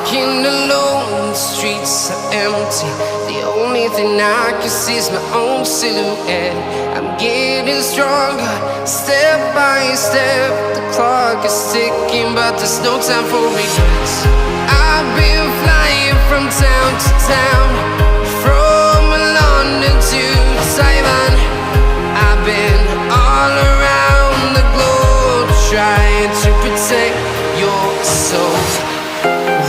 walking alone, the streets are empty. The only thing I can see is my own silhouette. I'm getting stronger, step by step. The clock is ticking, but there's no time for regrets. I've been flying from town to town, from London to Taiwan. I've been all around the globe, trying to protect your soul.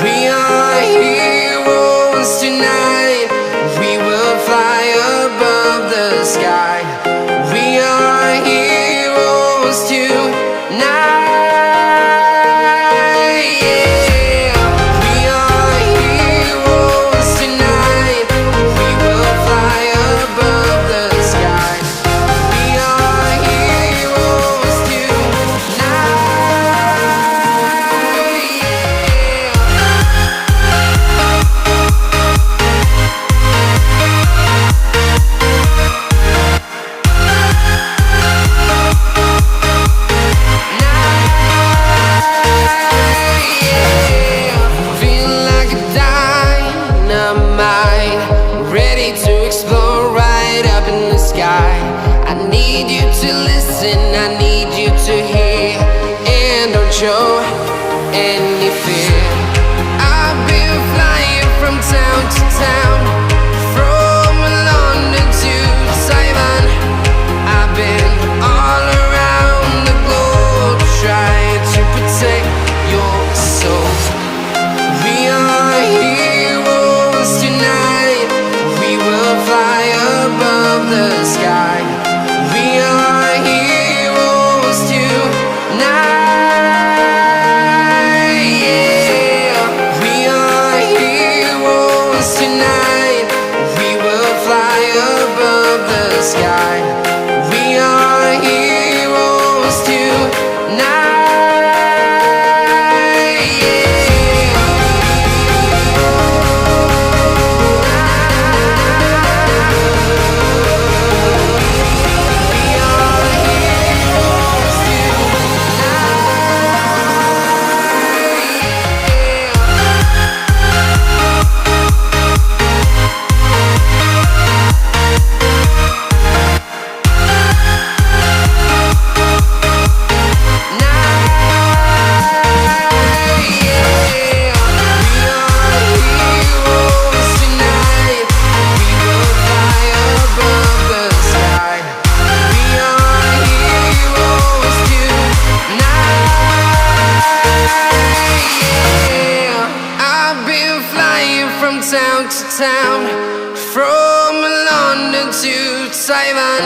We are heroes tonight. We will fly above the sky. We are heroes tonight. Yeah. We are heroes tonight. We will fly above the sky. We are heroes tonight. Ready to explore right up in the sky. I need you to listen, I need you to hear, and don't show any fear. I've been flying from town to town, from London to Taiwan. I've been all around the globe, trying to protect your soul. We are heroes tonight. We will fly above the sky. We are heroes tonight. Yeah. We are heroes tonight. We will fly above the sky. We are heroes tonight. From town to town, from London to Taiwan.